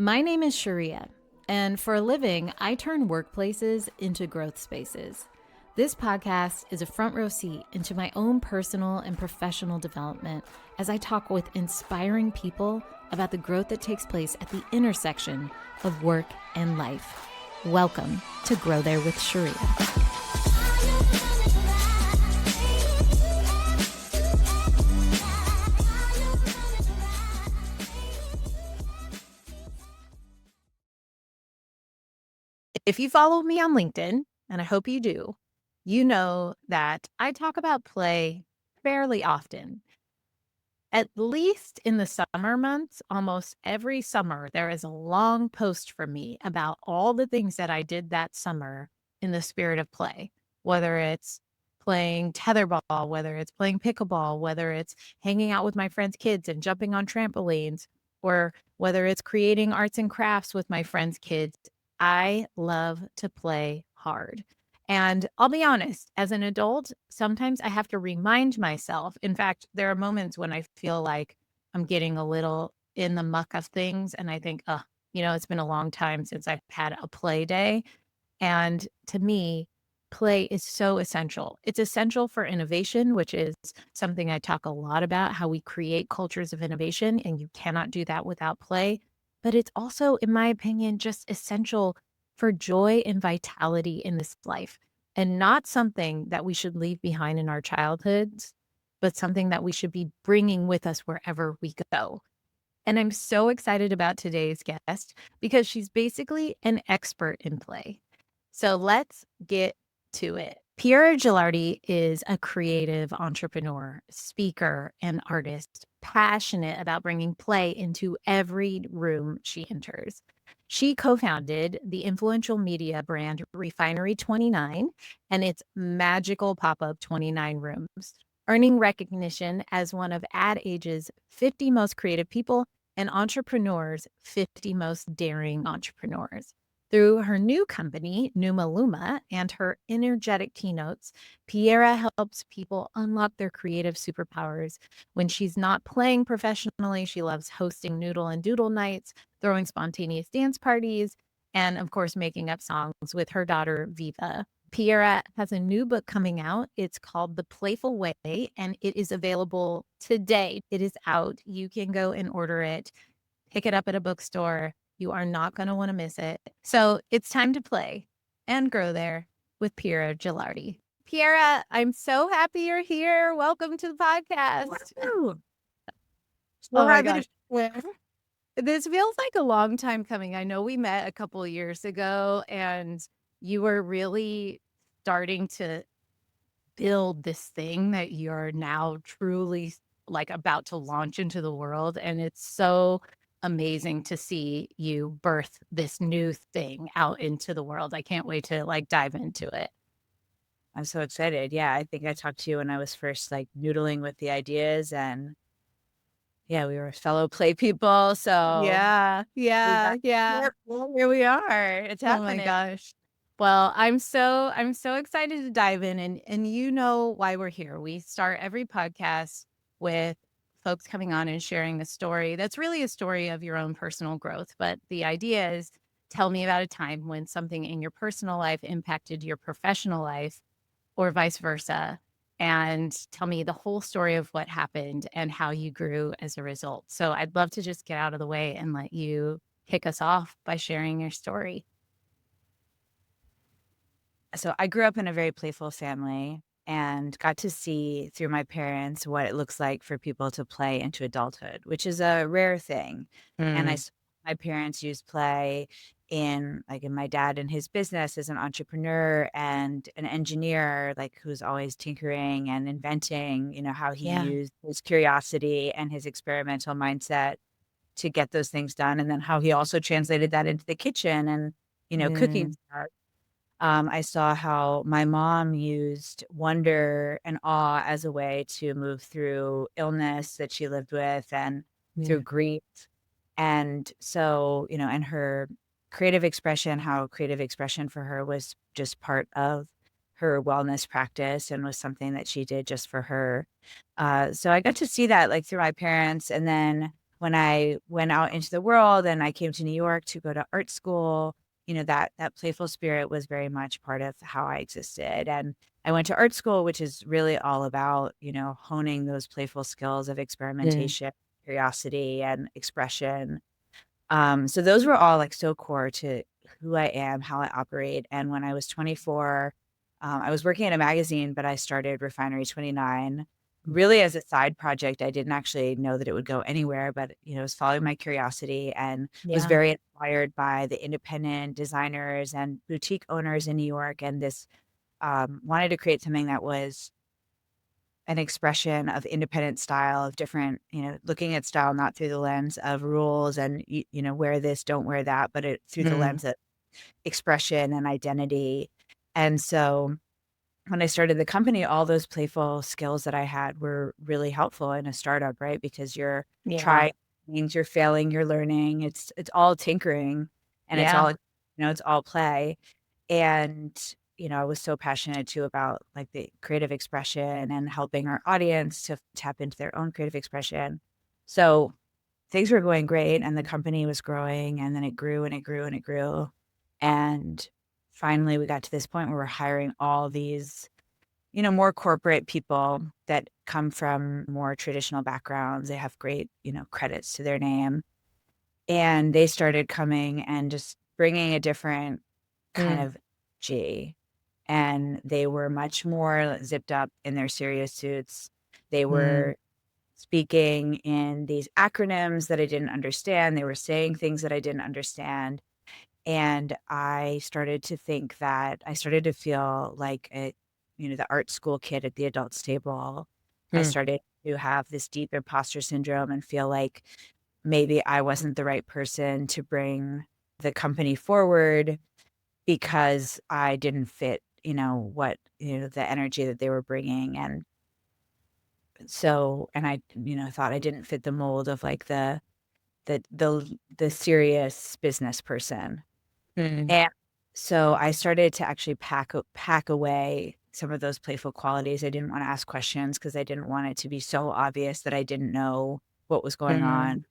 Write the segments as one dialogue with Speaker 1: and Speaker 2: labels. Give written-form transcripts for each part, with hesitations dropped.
Speaker 1: My name is Cheria, and for a living, I turn workplaces into growth spaces. This podcast is a front row seat into my own personal and professional development as I talk with inspiring people about the growth that takes place at the intersection of work and life. Welcome to Grow There with Cheria. If you follow me on LinkedIn, and I hope you do, you know that I talk about play fairly often. At least in the summer months, almost every summer, there is a long post from me about all the things that I did that summer in the spirit of play, whether it's playing tetherball, whether it's playing pickleball, whether it's hanging out with my friends' kids and jumping on trampolines, or whether it's creating arts and crafts with my friends' kids. I love to play hard. And I'll be honest, as an adult, sometimes I have to remind myself. In fact, there are moments when I feel like I'm getting a little in the muck of things. And I think, it's been a long time since I've had a play day. And to me, play is so essential. It's essential for innovation, which is something I talk a lot about, how we create cultures of innovation. And you cannot do that without play. But it's also, in my opinion, just essential for joy and vitality in this life, and not something that we should leave behind in our childhoods, but something that we should be bringing with us wherever we go. And I'm so excited about today's guest because she's basically an expert in play. So let's get to it. Piera Gelardi is a creative entrepreneur, speaker, and artist, passionate about bringing play into every room she enters. She co-founded the influential media brand Refinery 29 and its magical pop-up 29 rooms, earning recognition as one of Ad Age's 50 most creative people and Entrepreneur's 50 most daring entrepreneurs. Through her new company, Numa Luma, and her energetic keynotes, Piera helps people unlock their creative superpowers. When she's not playing professionally, she loves hosting noodle and doodle nights, throwing spontaneous dance parties, and of course, making up songs with her daughter, Viva. Piera has a new book coming out. It's called The Playful Way, and it is available today. It is out. You can go and order it, pick it up at a bookstore. You are not going to want to miss it. So it's time to play and grow there with Piera Gelardi. Piera, I'm so happy you're here. Welcome to the podcast.
Speaker 2: Well,
Speaker 1: Oh my
Speaker 2: happy
Speaker 1: gosh.
Speaker 2: to
Speaker 1: This feels like a long time coming. I know we met a couple of years ago and you were really starting to build this thing that you're now truly like about to launch into the world. And it's so amazing to see you birth this new thing out into the world. I can't wait to like dive into it.
Speaker 2: I'm so excited. Yeah, I think I talked to you when I was first like noodling with the ideas, and yeah, we were fellow play people. So
Speaker 1: Yeah.
Speaker 2: Yep, well, here we are. It's
Speaker 1: Oh
Speaker 2: happening.
Speaker 1: my gosh. Well, I'm so excited to dive in, and you know why we're here. We start every podcast with folks coming on and sharing the story. That's really a story of your own personal growth, but the idea is tell me about a time when something in your personal life impacted your professional life or vice versa, and tell me the whole story of what happened and how you grew as a result. So I'd love to just get out of the way and let you kick us off by sharing your story.
Speaker 2: So I grew up in a very playful family and got to see through my parents what it looks like for people to play into adulthood, which is a rare thing. And I
Speaker 1: Mm.
Speaker 2: saw my parents use play in my dad in his business as an entrepreneur and an engineer, like who's always tinkering and inventing, how he
Speaker 1: Yeah.
Speaker 2: used his curiosity and his experimental mindset to get those things done. And then how he also translated that into the kitchen and, cooking.
Speaker 1: Mm.
Speaker 2: I saw how my mom used wonder and awe as a way to move through illness that she lived with and
Speaker 1: Yeah.
Speaker 2: through grief. And so, and her creative expression, how creative expression for her was just part of her wellness practice and was something that she did just for her. So I got to see that like through my parents. And then when I went out into the world and I came to New York to go to art school, that playful spirit was very much part of how I existed. And I went to art school, which is really all about, honing those playful skills of
Speaker 1: Mm.
Speaker 2: experimentation, curiosity, and expression. So those were all like so core to who I am, how I operate. And when I was 24, I was working at a magazine, but I started Refinery 29 really as a side project. I didn't actually know that it would go anywhere, but I was following my curiosity and was
Speaker 1: Yeah.
Speaker 2: very inspired by the independent designers and boutique owners in New York. And this wanted to create something that was an expression of independent style, of different, looking at style not through the lens of rules and wear this, don't wear that, but through the
Speaker 1: Mm.
Speaker 2: lens of expression and identity. And so when I started the company, all those playful skills that I had were really helpful in a startup, right? Because you're
Speaker 1: Yeah.
Speaker 2: trying things, you're failing, you're learning. It's all tinkering, and it's
Speaker 1: Yeah.
Speaker 2: all, it's all play. And, I was so passionate too about like the creative expression and helping our audience to tap into their own creative expression. So things were going great and the company was growing, and then it grew and it grew and it grew. And finally we got to this point where we're hiring all these, more corporate people that come from more traditional backgrounds. They have great, credits to their name. And they started coming and just bringing a different kind
Speaker 1: Mm.
Speaker 2: of G. And they were much more zipped up in their serious suits. They
Speaker 1: Mm.
Speaker 2: were speaking in these acronyms that I didn't understand. They were saying things that I didn't understand. And I started to feel like the art school kid at the adults table. I
Speaker 1: Mm.
Speaker 2: started to have this deep imposter syndrome and feel like maybe I wasn't the right person to bring the company forward because I didn't fit, the energy that they were bringing. And so, and I, thought I didn't fit the mold of like the serious business person.
Speaker 1: Mm.
Speaker 2: And so I started to actually pack away some of those playful qualities. I didn't want to ask questions because I didn't want it to be so obvious that I didn't know what was going
Speaker 1: Mm.
Speaker 2: on.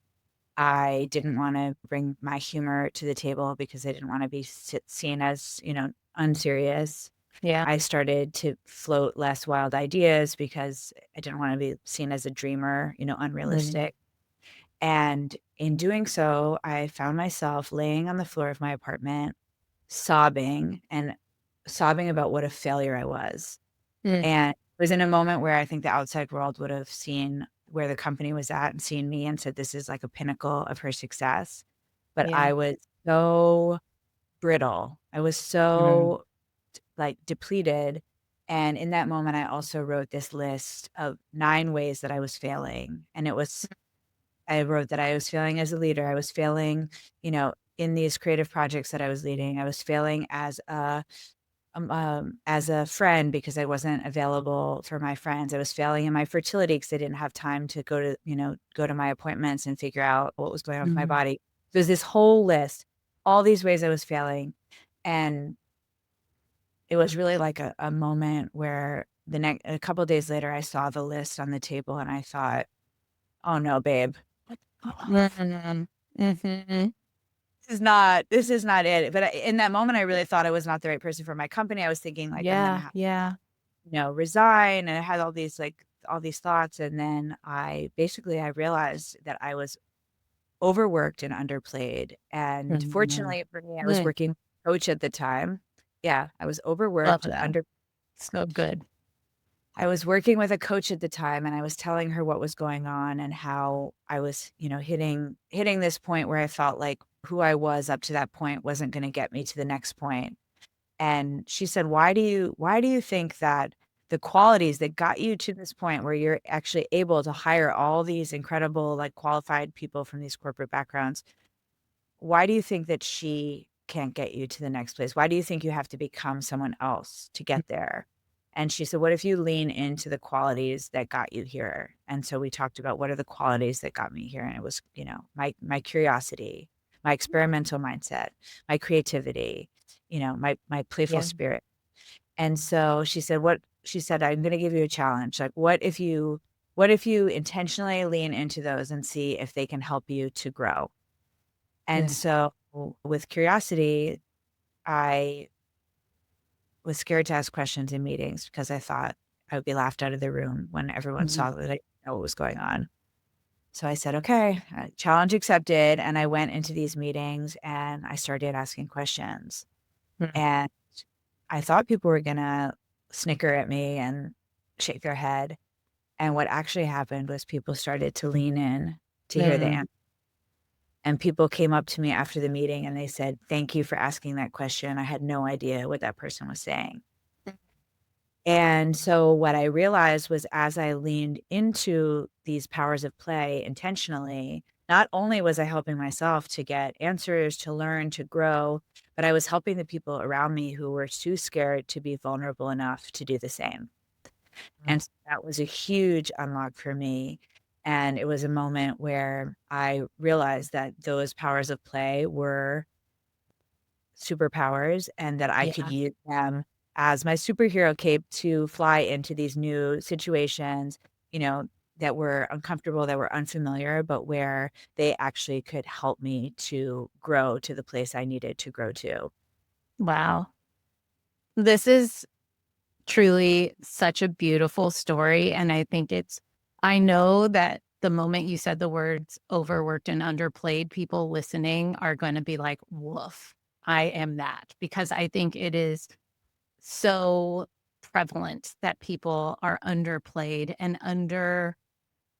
Speaker 2: I didn't want to bring my humor to the table because I didn't want to be seen as, unserious.
Speaker 1: Yeah.
Speaker 2: I started to float less wild ideas because I didn't want to be seen as a dreamer,
Speaker 1: Mm.
Speaker 2: unrealistic. And in doing so, I found myself laying on the floor of my apartment, sobbing and sobbing about what a failure I was.
Speaker 1: Mm.
Speaker 2: And it was in a moment where I think the outside world would have seen where the company was at and seen me and said, this is like a pinnacle of her success. But
Speaker 1: Yeah.
Speaker 2: I was so brittle. I was
Speaker 1: Mm.
Speaker 2: so like depleted. And in that moment, I also wrote this list of 9 ways that I was failing. And I wrote that I was failing as a leader. I was failing, in these creative projects that I was leading. I was failing as a friend because I wasn't available for my friends. I was failing in my fertility because I didn't have time to go to my appointments and figure out what was going on with my
Speaker 1: Mm.
Speaker 2: body. There's this whole list, all these ways I was failing. And it was really like a moment where a couple of days later, I saw the list on the table and I thought, oh no, babe,
Speaker 1: Mhm. Mhm.
Speaker 2: this is not it. But in that moment, I really thought I was not the right person for my company. I was thinking like, I'm going to
Speaker 1: Yeah. Yeah.
Speaker 2: resign. And I had all these thoughts. And then I realized that I was overworked and underplayed. And
Speaker 1: Mhm.
Speaker 2: fortunately for me, I was
Speaker 1: Mm.
Speaker 2: working with a coach at the time. Yeah, I was
Speaker 1: Love
Speaker 2: overworked,
Speaker 1: that. So good.
Speaker 2: I was working with a coach at the time and I was telling her what was going on and how I was, hitting this point where I felt like who I was up to that point wasn't going to get me to the next point. And she said, why do you think that the qualities that got you to this point where you're actually able to hire all these incredible, like qualified people from these corporate backgrounds, why do you think that she can't get you to the next place? Why do you think you have to become someone else to get there? And she said, what if you lean into the qualities that got you here? And so we talked about what are the qualities that got me here. And it was, my curiosity, my experimental mindset, my creativity, my playful
Speaker 1: Yeah.
Speaker 2: spirit. And so she said, I'm going to give you a challenge. Like, what if you intentionally lean into those and see if they can help you to grow? And
Speaker 1: Yeah.
Speaker 2: so with curiosity, I was scared to ask questions in meetings because I thought I would be laughed out of the room when everyone
Speaker 1: Mhm.
Speaker 2: saw that I didn't know what was going on. So I said, okay, challenge accepted. And I went into these meetings and I started asking questions.
Speaker 1: Mm.
Speaker 2: And I thought people were going to snicker at me and shake their head. And what actually happened was people started to lean in to hear the
Speaker 1: Mm.
Speaker 2: answer. And people came up to me after the meeting and they said, thank you for asking that question. I had no idea what that person was saying. And so what I realized was as I leaned into these powers of play intentionally, not only was I helping myself to get answers, to learn, to grow, but I was helping the people around me who were too scared to be vulnerable enough to do the same.
Speaker 1: Mm.
Speaker 2: And so that was a huge unlock for me. And it was a moment where I realized that those powers of play were superpowers and that I could
Speaker 1: Yeah.
Speaker 2: use them as my superhero cape to fly into these new situations, you know, that were uncomfortable, that were unfamiliar, but where they actually could help me to grow to the place I needed to grow to.
Speaker 1: Wow. This is truly such a beautiful story, and I know that the moment you said the words overworked and underplayed, people listening are gonna be like, "Woof, I am that," because I think it is so prevalent that people are underplayed and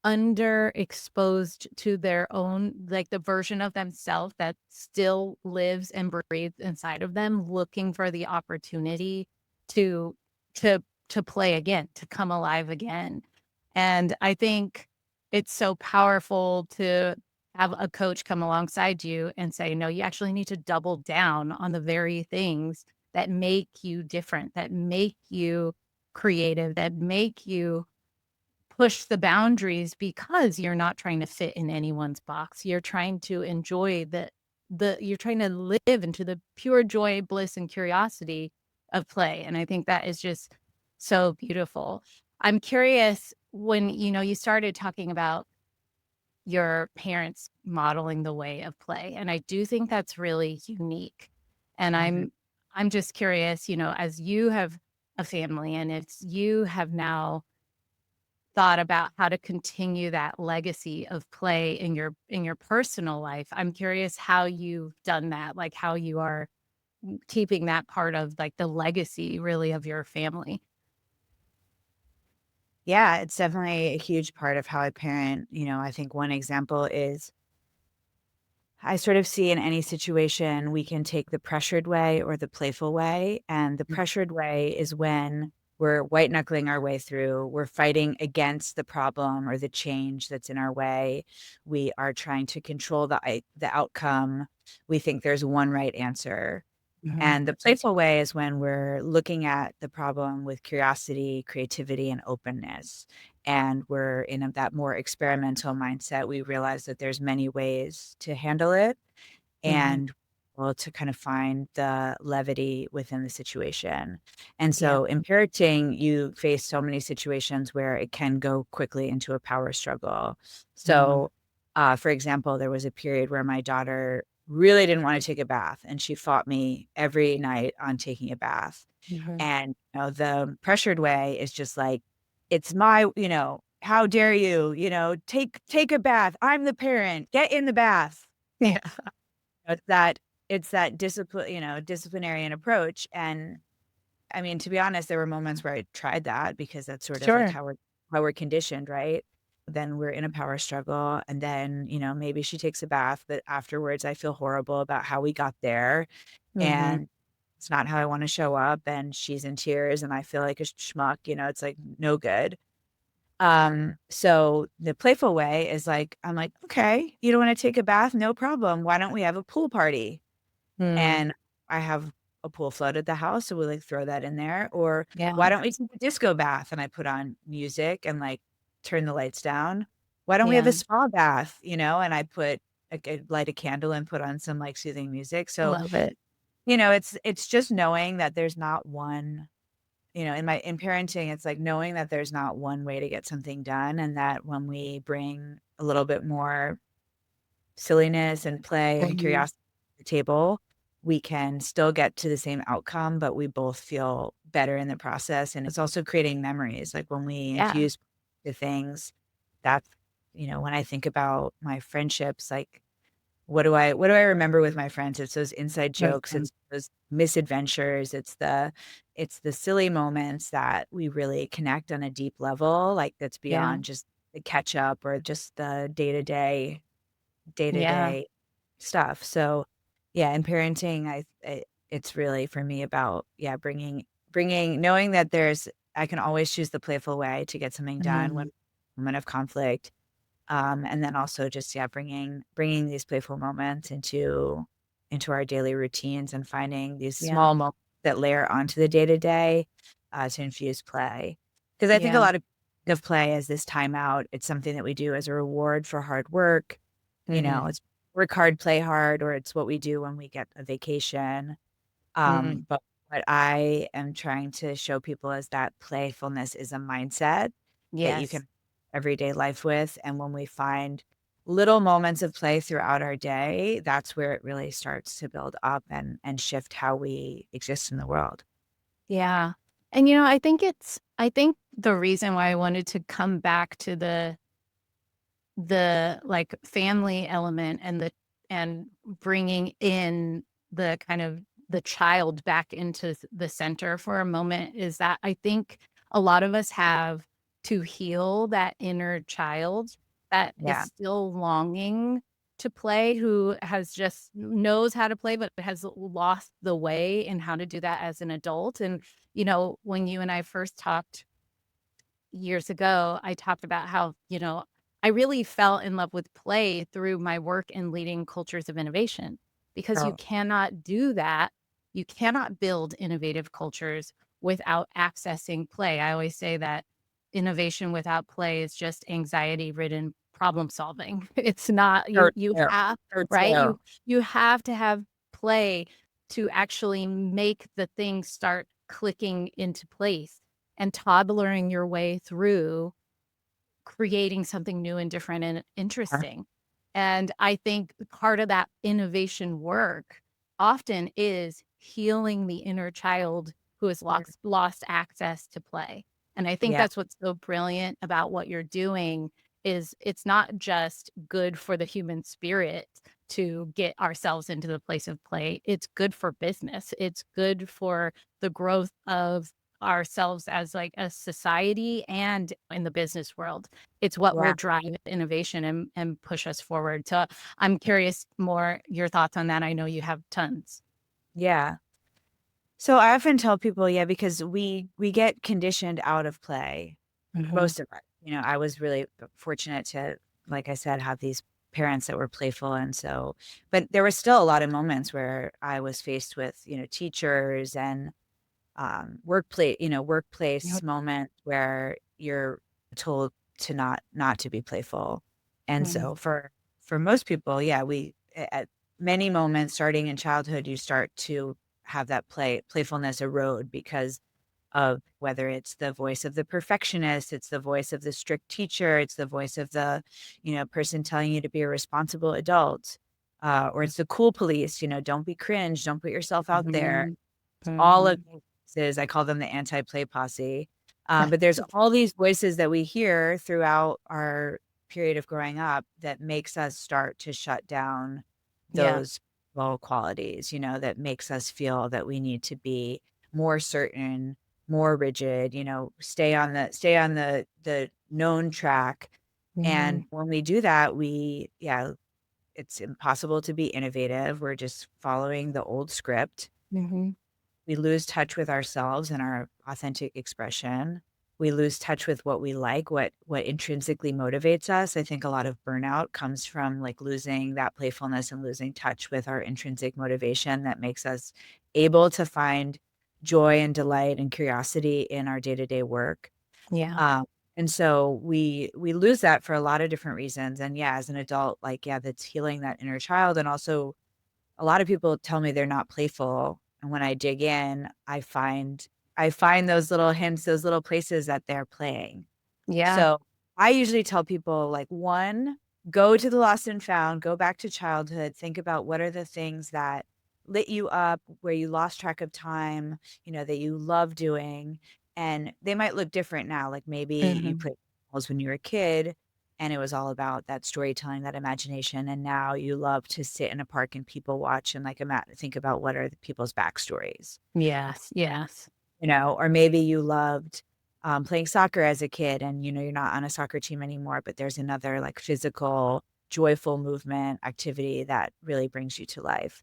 Speaker 1: underexposed to their own like, the version of themselves that still lives and breathes inside of them, looking for the opportunity to to to play again, to come alive again. And I think it's so powerful to have a coach come alongside you and say, "No, you actually need to double down on the very things that make you different, that make you creative, that make you push the boundaries because you're not trying to fit in anyone's box. You're trying to enjoy the you're trying to live into the pure joy, bliss, and curiosity of play. And I think that is just so beautiful. I'm curious when you started talking about your parents modeling the way of play. And I do think that's really unique. And
Speaker 2: Mhm.
Speaker 1: I'm just curious, as you have a family and it's you have now thought about how to continue that legacy of play in your personal life. I'm curious how you've done that, like how you are keeping that part of like the legacy really of your family.
Speaker 2: Yeah, it's definitely a huge part of how I parent. I think one example is I sort of see in any situation we can take the pressured way or the playful way. And the
Speaker 1: Mm.
Speaker 2: pressured way is when we're white knuckling our way through, we're fighting against the problem or the change that's in our way. We are trying to control the outcome. We think there's one right answer.
Speaker 1: Mhm.
Speaker 2: And the playful way is when we're looking at the problem with curiosity, creativity, and openness. And we're in that more experimental mindset. We realize that there's many ways to handle it
Speaker 1: Mhm.
Speaker 2: and well to kind of find the levity within the situation. And
Speaker 1: Yeah.
Speaker 2: so in parenting, you face so many situations where it can go quickly into a power struggle.
Speaker 1: Mhm.
Speaker 2: So for example, there was a period where my daughter really didn't want to take a bath and she fought me every night on taking a bath.
Speaker 1: Mhm.
Speaker 2: And the pressured way is just like, it's my, how dare you, take a bath. I'm the parent. Get in the bath.
Speaker 1: Yeah.
Speaker 2: It's that disciplinarian approach, and, I mean, to be honest, there were moments where I tried that because that's sort of like
Speaker 1: Sure.
Speaker 2: how we're conditioned, right? Then we're in a power struggle, and then, maybe she takes a bath, but afterwards, I feel horrible about how we got there,
Speaker 1: Mhm.
Speaker 2: and it's not how I wanna show up, and she's in tears, and I feel like a schmuck, it's, like, no good. So the playful way is like, I'm like, "Okay, you don't wanna take a bath? No problem. Why don't we have a pool party?"
Speaker 1: Mm.
Speaker 2: And I have a pool float at the house, so we, like, throw that in there, or,
Speaker 1: Yeah.
Speaker 2: "Why don't we take a disco bath?" And I put on music and, like, turn the lights down. "Why don't we have
Speaker 1: Yeah.
Speaker 2: a spa bath?" And I put light a candle and put on some, like, soothing music. So,
Speaker 1: Love it.
Speaker 2: it's just knowing that there's not one in parenting, it's like knowing that there's not one way to get something done, and that when we bring a little bit more silliness and play and
Speaker 1: Mhm.
Speaker 2: curiosity to the table, we can still get to the same outcome, but we both feel better in the process. And it's also creating memories. Like when we
Speaker 1: Yeah.
Speaker 2: infuse the things, that's, when I think about my friendships, like what do I remember with my friends? It's those inside jokes,
Speaker 1: Mhm.
Speaker 2: it's those misadventures, it's the silly moments that we really connect on a deep level, like that's
Speaker 1: Yeah.
Speaker 2: beyond just the catch up or just the day-to-day
Speaker 1: Yeah.
Speaker 2: day-to-day stuff. So, yeah, in parenting, it's really for me about, yeah, bringing knowing that I can always choose the playful way to get something done when
Speaker 1: Mhm.
Speaker 2: moment of conflict. And then also just, yeah, bringing these playful moments into our daily routines and finding these
Speaker 1: Yeah.
Speaker 2: small moments that layer onto the day-to-day, to infuse play. Because I think a
Speaker 1: Yeah.
Speaker 2: lot of play as this timeout. It's something that we do as a reward for hard work.
Speaker 1: Mhm.
Speaker 2: It's work hard, play hard, or it's what we do when we get a vacation.
Speaker 1: Mhm.
Speaker 2: But what I am trying to show people is that playfulness is a mindset that you
Speaker 1: Yes.
Speaker 2: can everyday life with. And when we find little moments of play throughout our day, that's where it really starts to build up and shift how we exist in the world.
Speaker 1: Yeah. And, I think the reason why I wanted to come back to like, family element and bringing in the kind of the child back into the center for a moment is that I think a lot of us have to heal that inner child that is
Speaker 2: Yeah.
Speaker 1: still longing to play, who has just knows how to play, but has lost the way in how to do that as an adult. And, when you and I first talked years ago, I talked about how, I really fell in love with play through my work in leading cultures of innovation because you
Speaker 2: Oh,
Speaker 1: cannot do that. You cannot build innovative cultures without accessing play. I always say that innovation without play is just anxiety ridden problem solving. It's not
Speaker 2: her
Speaker 1: you
Speaker 2: too.
Speaker 1: have
Speaker 2: Her
Speaker 1: right?
Speaker 2: too.
Speaker 1: You have to have play to actually make the things start clicking into place and toddlering your way through creating something new and different and interesting. And I think part of that innovation work often is healing the inner child who has lost access to play. And I think
Speaker 2: Yeah.
Speaker 1: that's what's so brilliant about what you're doing is it's not just good for the human spirit to get ourselves into the place of play. It's good for business. It's good for the growth of ourselves as like a society and in the business world. It's what will
Speaker 2: Yeah.
Speaker 1: drive innovation and push us forward. So I'm curious more your thoughts on that. I know you have tons.
Speaker 2: Yeah. So I often tell people, yeah, because we get conditioned out of play.
Speaker 1: Mhm.
Speaker 2: Most of it. I was really fortunate to, like I said, have these parents that were playful, and so but there were still a lot of moments where I was faced with, teachers and, workplace
Speaker 1: Yep.
Speaker 2: moments where you're told to not to be playful. And
Speaker 1: Mhm.
Speaker 2: so for most people, yeah, at many moments starting in childhood, you start to have that playfulness erode because of whether it's the voice of the perfectionist, it's the voice of the strict teacher, it's the voice of the, person telling you to be a responsible adult, or it's the cool police, don't be cringe, don't put yourself out there.
Speaker 1: Mhm.
Speaker 2: All of
Speaker 1: Mhm.
Speaker 2: these voices, I call them the anti-play posse. But there's all these voices that we hear throughout our period of growing up that makes us start to shut down
Speaker 1: Yeah.
Speaker 2: those low qualities, that makes us feel that we need to be more certain, more rigid, stay on the known track. And
Speaker 1: Mhm.
Speaker 2: when we do that, yeah, it's impossible to be innovative. We're just following the old script.
Speaker 1: Mhm.
Speaker 2: We lose touch with ourselves and our authentic expression. We lose touch with what we like, what intrinsically motivates us. I think a lot of burnout comes from like losing that playfulness and losing touch with our intrinsic motivation that makes us able to find joy and delight and curiosity in our day-to-day work.
Speaker 1: Yeah.
Speaker 2: Um, and so we lose that for a lot of different reasons. And yeah, as an adult, like, yeah, that's healing that inner child. And also a lot of people tell me they're not playful, and when I dig in, I find I find those little hints, those little places that they're playing.
Speaker 1: Yeah.
Speaker 2: So I usually tell people, like, one, go to the lost and found, go back to childhood, think about what are the things that lit you up, where you lost track of time, that you love doing. And they might look different now. Like maybe you
Speaker 1: Mhm.
Speaker 2: played animals when you were a kid and it was all about that storytelling, that imagination. And now you love to sit in a park and people watch and like think about what are the people's backstories.
Speaker 1: Yes, yes.
Speaker 2: Or maybe you loved playing soccer as a kid and, you're not on a soccer team anymore, but there's another like physical, joyful movement activity that really brings you to life.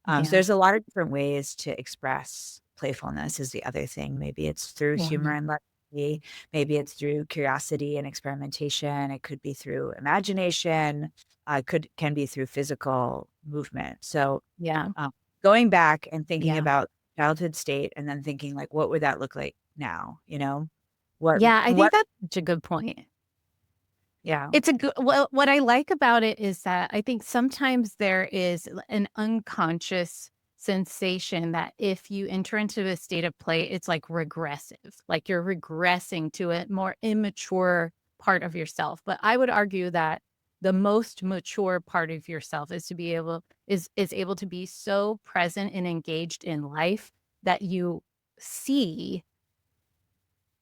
Speaker 2: So
Speaker 1: Yeah.
Speaker 2: there's a lot of different ways to express playfulness is the other thing. Maybe it's through
Speaker 1: Yeah.
Speaker 2: humor and levity. Maybe it's through curiosity and experimentation. It could be through imagination. Can be through physical movement. So
Speaker 1: Yeah.
Speaker 2: um, going back and thinking
Speaker 1: Yeah.
Speaker 2: about childhood state and then thinking like, what would that look like now? What
Speaker 1: Yeah, I think
Speaker 2: what
Speaker 1: that's such a good point.
Speaker 2: yeah.
Speaker 1: It's a good well, what I like about it is that I think sometimes there is an unconscious sensation that if you enter into a state of play, it's like regressive, like you're regressing to a more immature part of yourself. But I would argue that the most mature part of yourself is to be able is able to be so present and engaged in life that you see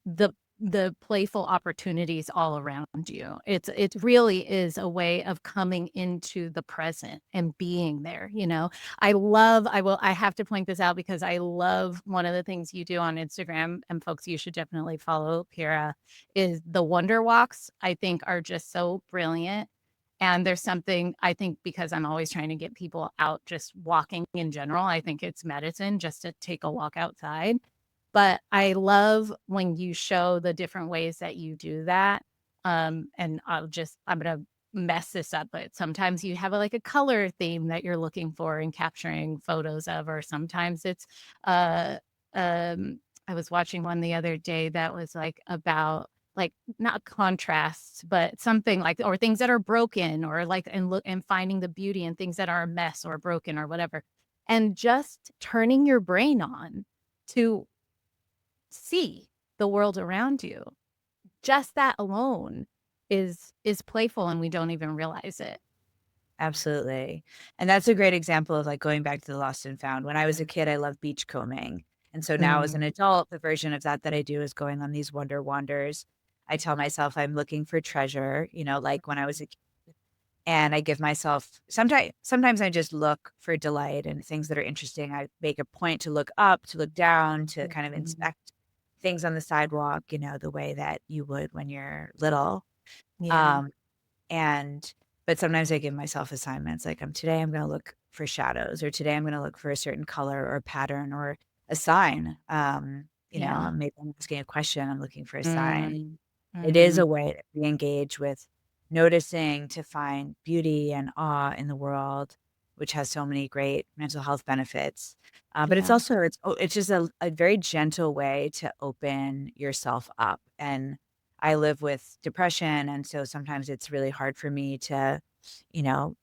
Speaker 1: the the playful opportunities all around you. It really is a way of coming into the present and being there, you know? I have to point this out because I love one of the things you do on Instagram, and folks, you should definitely follow Piera, is the wonder walks, I think are just so brilliant. And there's something I think because I'm always trying to get people out just walking in general, I think it's medicine just to take a walk outside. But I love when you show the different ways that you do that. And I'm gonna mess this up, but sometimes you have like a color theme that you're looking for and capturing photos of, or sometimes it's uh um I was watching one the other day that was like about like not contrasts, but something like or things that are broken or like and look and finding the beauty in things that are a mess or broken or whatever. And just turning your brain on to see the world around you. Just that alone is playful and we don't even realize it.
Speaker 2: Absolutely. And that's a great example of like going back to the lost and found. When I was a kid, I loved beach combing. And so now as an
Speaker 1: Mm,
Speaker 2: adult, the version of that I do is going on these wonder wanders. I tell myself I'm looking for treasure, like when I was a kid. And I give myself sometimes I just look for delight and things that are interesting. I make a point to look up, to look down, to kind of
Speaker 1: mhm.
Speaker 2: inspect things on the sidewalk, the way that you would when you're little.
Speaker 1: Yeah,
Speaker 2: Um, and but sometimes I give myself assignments like today I'm going to look for shadows or today I'm going to look for a certain color or pattern or a sign.
Speaker 1: yeah.
Speaker 2: Maybe I'm asking a question, I'm looking for a sign.
Speaker 1: Mm,
Speaker 2: It is
Speaker 1: mhm.
Speaker 2: a way to re-engage with noticing, to find beauty and awe in the world, which has so many great mental health benefits. But it's
Speaker 1: Yeah,
Speaker 2: also it's just a very gentle way to open yourself up. And I live with depression, and so sometimes it's really hard for me to, you know,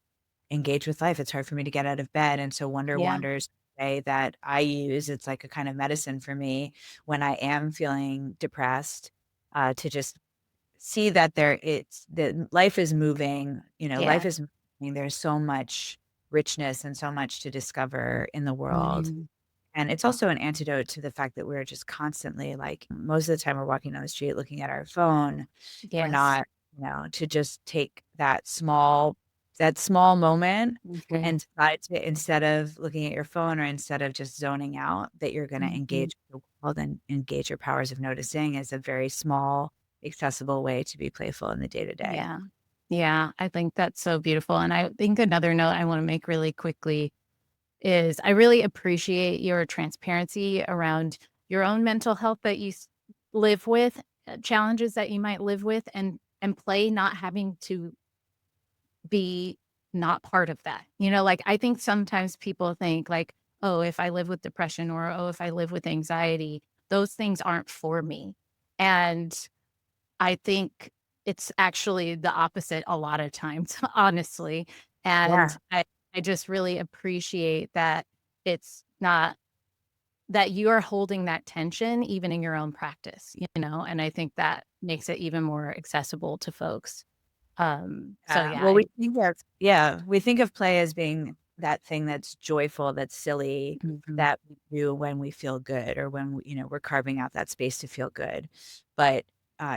Speaker 2: engage with life. It's hard for me to get out of bed, and so Wonder
Speaker 1: yeah,
Speaker 2: Wanders way that I use, it's like a kind of medicine for me when I am feeling depressed, to just see that life is moving, life
Speaker 1: yeah.
Speaker 2: is moving. There's so much richness and so much to discover in the world.
Speaker 1: Mhm.
Speaker 2: And it's also an antidote to the fact that we're just constantly like most of the time we're walking down the street looking at our phone. We're
Speaker 1: Yes.
Speaker 2: not, to just take that small moment
Speaker 1: Mhm.
Speaker 2: and try to instead of looking at your phone or instead of just zoning out, that you're going to
Speaker 1: Mhm.
Speaker 2: engage with the world and engage your powers of noticing is a very small, accessible way to be playful in the day to day.
Speaker 1: Yeah. Yeah, I think that's so beautiful, and I think another note I wanna make really quickly is I really appreciate your transparency around your own mental health that you live with, challenges that you might live with, and play not having to be not part of that. You know, like I think sometimes people think like, oh, if I live with depression or oh, if I live with anxiety, those things aren't for me. And I think it's actually the opposite a lot of times, honestly. And
Speaker 2: Yeah.
Speaker 1: I just really appreciate that it's not that you are holding that tension even in your own practice, and I think that makes it even more accessible to folks. So
Speaker 2: Yeah,
Speaker 1: yeah,
Speaker 2: well, we think of play as being that thing that's joyful, that's silly,
Speaker 1: Mhm.
Speaker 2: that we do when we feel good or when we're carving out that space to feel good. But,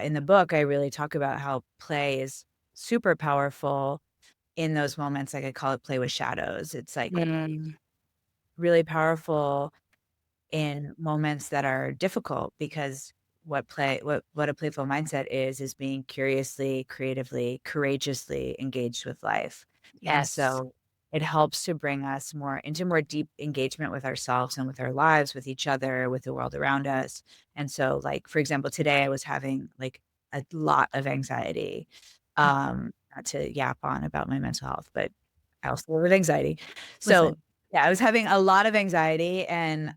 Speaker 2: in the book, I really talk about how play is super powerful in those moments, like, I call it play with shadows. It's, like,
Speaker 1: Mm,
Speaker 2: really powerful in moments that are difficult because what a playful mindset is being curiously, creatively, courageously engaged with life. And
Speaker 1: yes.
Speaker 2: so it helps to bring us more deep engagement with ourselves and with our lives, with each other, with the world around us. And so, like, for example, today I was having like a lot of anxiety. Not to yap on about my mental health, but I also live with anxiety. So
Speaker 1: Listen.
Speaker 2: yeah, I was having a lot of anxiety and,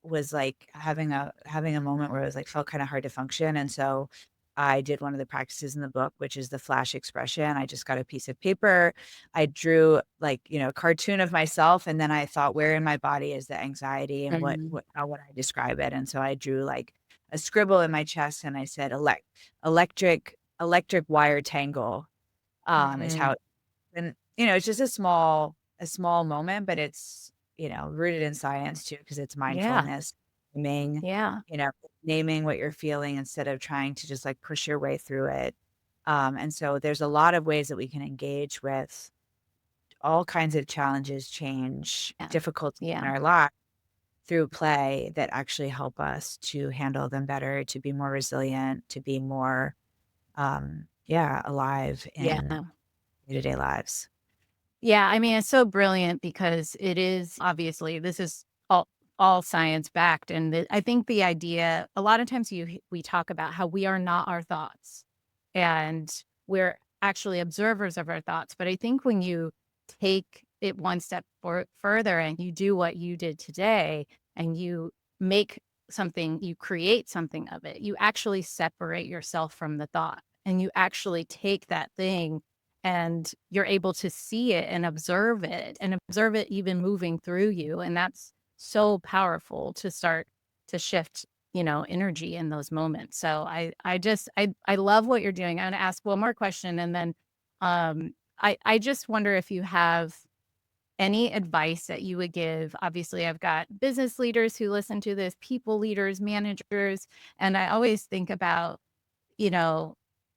Speaker 2: was, like, having a moment where it was, like, felt kinda hard to function, and so I did one of the practices in the book, which is the flash expression. I just got a piece of paper, I drew, like, a cartoon of myself, and then I thought, "Where in my body is the anxiety, and
Speaker 1: Mhm,
Speaker 2: how would I describe it?" And so I drew, like, a scribble in my chest, and I said, electric wire tangle," is
Speaker 1: mhm.
Speaker 2: how and, it's just a small moment, but it's, rooted in science too, because it's
Speaker 1: Yeah,
Speaker 2: mindfulness, naming,
Speaker 1: yeah,
Speaker 2: you know, naming what you're feeling instead of trying to just, like, push your way through it. And so there's a lot of ways that we can engage with all kinds of challenges, change,
Speaker 1: yeah,
Speaker 2: difficulties in
Speaker 1: yeah,
Speaker 2: our life through play that actually help us to handle them better, to be more resilient, to be more, alive in
Speaker 1: yeah.
Speaker 2: day-to-day lives.
Speaker 1: Yeah, I mean, it's so brilliant because it is obviously this is all science backed, and I think the idea a lot of times we talk about how we are not our thoughts, and we're actually observers of our thoughts. But I think when you take it one step further and you do what you did today, and you make you create something of it, you actually separate yourself from the thought, and you actually take that thing and you're able to see it and observe it even moving through you, and that's so powerful to start to shift, energy in those moments. So I love what you're doing. I'm gonna ask one more question and then I just wonder if you have any advice that you would give. Obviously, I've got business leaders who listen to this, people leaders, managers, and I always think about you know,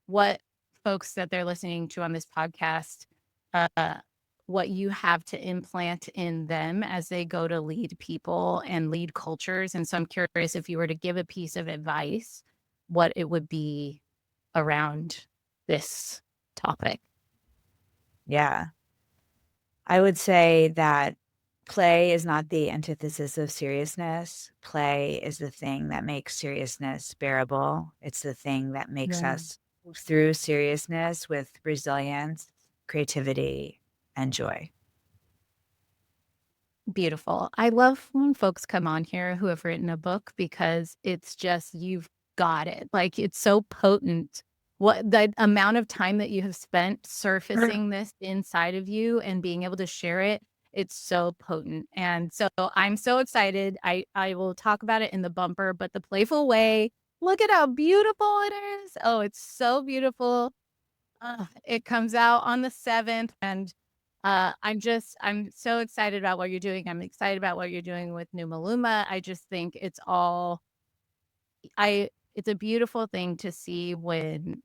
Speaker 1: what folks that they're listening to on this podcast, uh, what you have to implant in them as they go to lead people and lead cultures. And so I'm curious if you were to give a piece of advice, what it would be around this topic.
Speaker 2: Yeah. I would say that play is not the antithesis of seriousness. Play is the thing that makes seriousness bearable. It's the thing that makes
Speaker 1: Yeah.
Speaker 2: us move through seriousness with resilience, creativity, and joy.
Speaker 1: Beautiful. I love when folks come on here who have written a book because it's just you've got it. Like it's so potent. What the amount of time that you have spent surfacing this inside of you and being able to share it, it's so potent. And so I'm so excited. I will talk about it in the bumper, but the Playful Way, look at how beautiful it is. Oh, it's so beautiful. It comes out on the 7th, and, I'm so excited about what you're doing. I'm excited about what you're doing with Numa Luma. I just think it's a beautiful thing to see when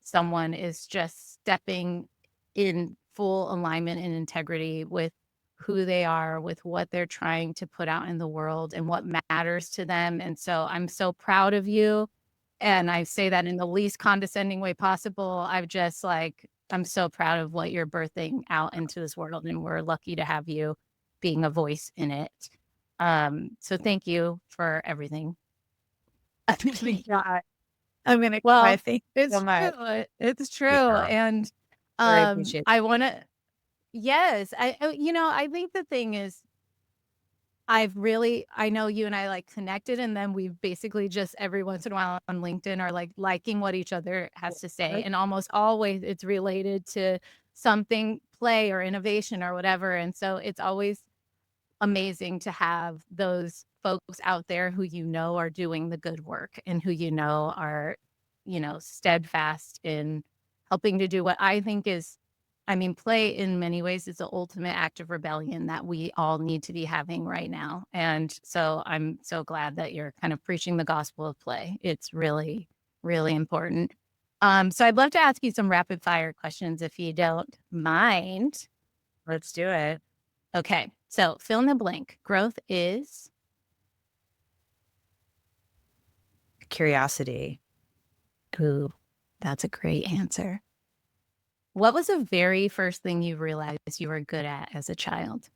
Speaker 1: someone is just stepping in full alignment and integrity with who they are, with what they're trying to put out in the world and what matters to them, and so I'm so proud of you. And I say that in the least condescending way possible. I'm so proud of what you're birthing out into this world, and we're lucky to have you being a voice in it. So thank you for everything.
Speaker 2: Yeah, I'm gonna cry.
Speaker 1: Well,
Speaker 2: Thank you
Speaker 1: it's
Speaker 2: so
Speaker 1: true,
Speaker 2: much.
Speaker 1: it's true,
Speaker 2: Yeah,
Speaker 1: and,
Speaker 2: really appreciate
Speaker 1: I wanna yes, I think the thing is I know you and I, like, connected, and then we've basically just every once in a while on LinkedIn are, like, liking what each other has to say,
Speaker 2: it.
Speaker 1: and almost always it's related to something play or innovation or whatever, and so it's always, amazing to have those folks out there who are doing the good work and who are, steadfast in helping to do what I think is, I mean, play in many ways is the ultimate act of rebellion that we all need to be having right now. And so I'm so glad that you're kind of preaching the gospel of play. It's really, really important. So I'd love to ask you some rapid fire questions if you don't mind.
Speaker 2: Let's do it.
Speaker 1: Okay. So fill in the blank. Growth is.
Speaker 2: Curiosity.
Speaker 1: Ooh, that's a great answer. What was the very first thing you realized you were good at as a child?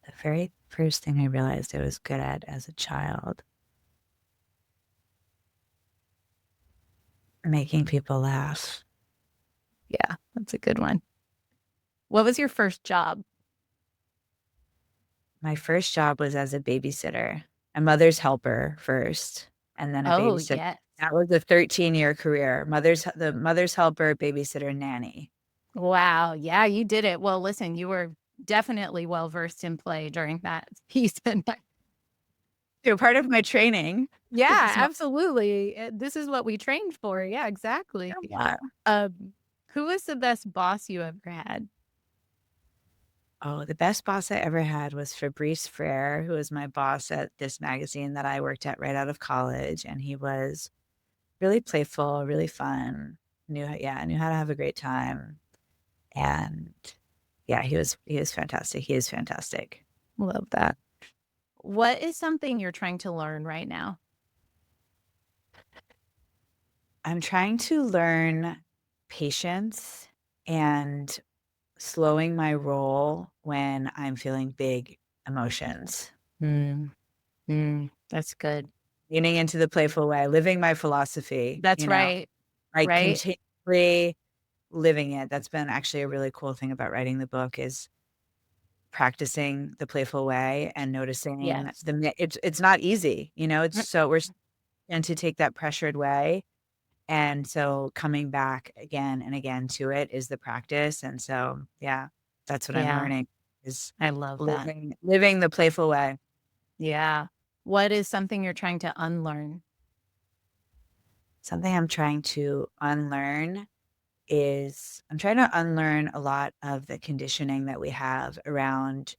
Speaker 2: The very first thing I realized I was good at as a child. Making people laugh.
Speaker 1: Yeah, that's a good one. What was your first job?
Speaker 2: My first job was as a babysitter, a mother's helper first, and then a
Speaker 1: Oh,
Speaker 2: babysitter.
Speaker 1: yes.
Speaker 2: That was a 13-year career. The mother's helper, babysitter, nanny.
Speaker 1: Wow. Yeah, you did it. Well, listen, you were definitely well versed in play during that piece.
Speaker 2: So part of my training.
Speaker 1: Yeah, absolutely. This is what we trained for. Yeah, exactly.
Speaker 2: Yeah.
Speaker 1: Who was the best boss you ever had?
Speaker 2: Oh, the best boss I ever had was Fabrice Frere, who was my boss at this magazine that I worked at right out of college. And he was really playful, really fun, knew how to have a great time. And yeah, he was fantastic. He is fantastic.
Speaker 1: Love that. What is something you're trying to learn right now?
Speaker 2: I'm trying to learn patience and slowing my roll when I'm feeling big emotions.
Speaker 1: That's good.
Speaker 2: Leaning into the playful way, living my philosophy,
Speaker 1: That's right.
Speaker 2: like
Speaker 1: Right.
Speaker 2: continually living it. That's been actually a really cool thing about writing the book is practicing the playful way and noticing
Speaker 1: Yes.
Speaker 2: it's not easy, it's
Speaker 1: Mm,
Speaker 2: so we're and to take that pressured way. And so coming back again and again to it is the practice. And so, yeah, that's what I'm
Speaker 1: yeah,
Speaker 2: learning is
Speaker 1: I love that.
Speaker 2: living the playful way.
Speaker 1: Yeah. What is something you're trying to unlearn?
Speaker 2: Something I'm trying to unlearn is I'm trying to unlearn a lot of the conditioning that we have around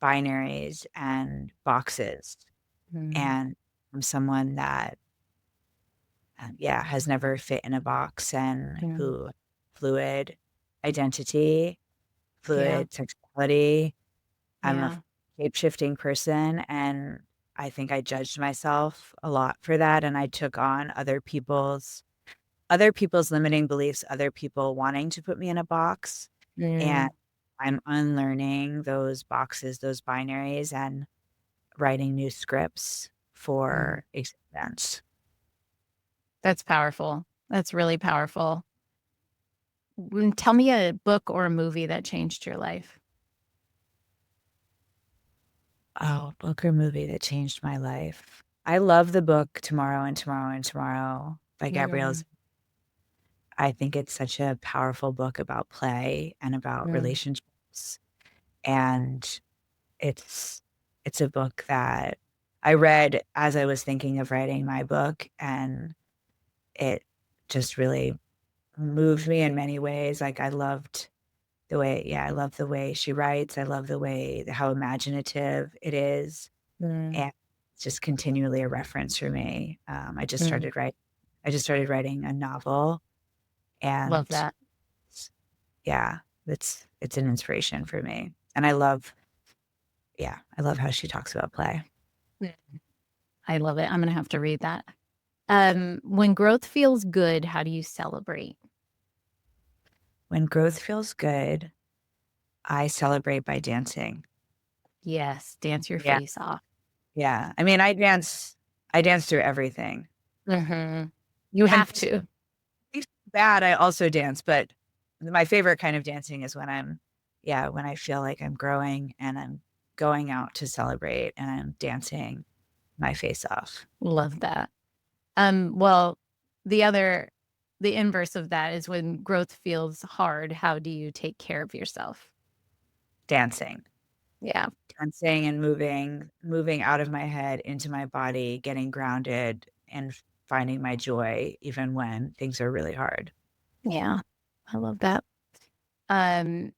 Speaker 2: binaries and boxes.
Speaker 1: Mm,
Speaker 2: And I'm someone that, yeah, has never fit in a box and
Speaker 1: mm,
Speaker 2: who fluid identity,
Speaker 1: yeah.
Speaker 2: fluid sexuality. I'm a
Speaker 1: Yeah.
Speaker 2: shape-shifting person, and I think I judged myself a lot for that, and I took on other people's limiting beliefs, other people wanting to put me in a box, and
Speaker 1: Mm,
Speaker 2: I'm unlearning those boxes, those binaries, and writing new scripts
Speaker 1: mm.
Speaker 2: for existence.
Speaker 1: That's powerful. That's really powerful. Tell me a book or a movie that changed your life.
Speaker 2: Oh, book or movie that changed my life. I love the book Tomorrow and Tomorrow and Tomorrow by Gabrielle.
Speaker 1: Mm,
Speaker 2: I think it's such a powerful book about play and about
Speaker 1: mm,
Speaker 2: relationships. And it's it's a book that I read as I was thinking of writing my book, and it just really moved me in many ways. Like I love the way she writes. I love the way how imaginative it is.
Speaker 1: mm,
Speaker 2: And it's just continually a reference for me.
Speaker 1: mm.
Speaker 2: I just started writing a novel,
Speaker 1: Love
Speaker 2: and
Speaker 1: that.
Speaker 2: yeah, it's an inspiration for me. And I love how she talks about play.
Speaker 1: Mm. I love it. I'm gonna have to read that. When growth feels good, how do you celebrate?
Speaker 2: When growth feels good, I celebrate by dancing.
Speaker 1: Yes, dance your
Speaker 2: Yeah.
Speaker 1: face off.
Speaker 2: Yeah. I mean, I dance through everything.
Speaker 1: Mhm. You
Speaker 2: When
Speaker 1: have
Speaker 2: things
Speaker 1: to.
Speaker 2: things are bad, I also dance, but my favorite kind of dancing is when I feel like I'm growing and I'm going out to celebrate and I'm dancing my face off.
Speaker 1: Love that. Well, the other the inverse of that is when growth feels hard, how do you take care of yourself?
Speaker 2: dancing.
Speaker 1: Yeah.
Speaker 2: Dancing and moving out of my head into my body, getting grounded, and finding my joy even when things are really hard.
Speaker 1: Yeah. I love that. Um,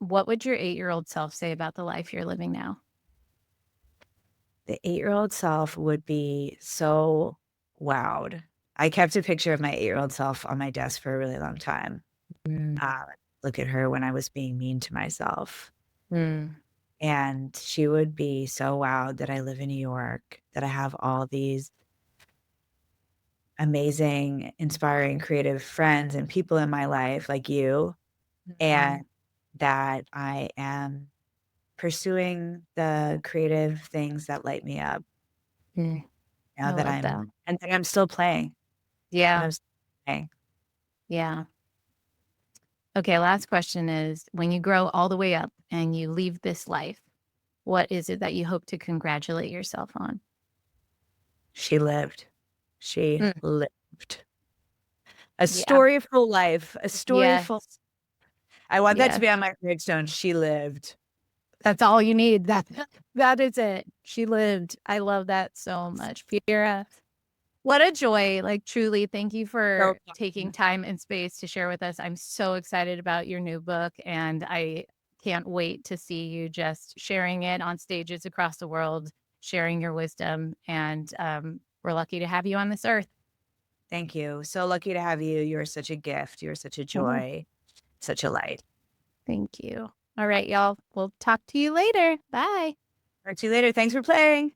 Speaker 1: what would your 8-year-old self say about the life you're living now?
Speaker 2: The 8-year-old self would be so wowed. I kept a picture of my 8-year-old self on my desk for a really long time.
Speaker 1: Mm.
Speaker 2: Look at her when I was being mean to myself.
Speaker 1: Mm.
Speaker 2: And she would be so wowed that I live in New York, that I have all these amazing, inspiring, creative friends and people in my life like you,
Speaker 1: Mm.
Speaker 2: and that I am pursuing the creative things that light me up.
Speaker 1: Mm.
Speaker 2: Now
Speaker 1: I
Speaker 2: that
Speaker 1: love that.
Speaker 2: I'm still playing, that
Speaker 1: Yeah.
Speaker 2: I'm still playing.
Speaker 1: Yeah. Okay, last question is, when you grow all the way up and you leave this life, what is it that you hope to congratulate yourself on?
Speaker 2: She lived. She
Speaker 1: Mm.
Speaker 2: lived. A
Speaker 1: Yeah.
Speaker 2: story full life, a story full.
Speaker 1: Yes.
Speaker 2: I want that to
Speaker 1: Yes.
Speaker 2: be on my gravestone. She lived.
Speaker 1: That's all you need. That is it. She lived. I love that so much. Piera, what a joy. Like, truly, thank you
Speaker 2: So
Speaker 1: for taking
Speaker 2: fun.
Speaker 1: time and space to share with us. I'm so excited about your new book, and I can't wait to see you just sharing it on stages across the world, sharing your wisdom. And we're lucky to have you on this earth.
Speaker 2: Thank you. So lucky to have you. You're such a gift. You're such a
Speaker 1: Oh,
Speaker 2: joy, such a light.
Speaker 1: thank you. All right, y'all. We'll talk to you later. Bye.
Speaker 2: Talk to you later. Thanks for playing.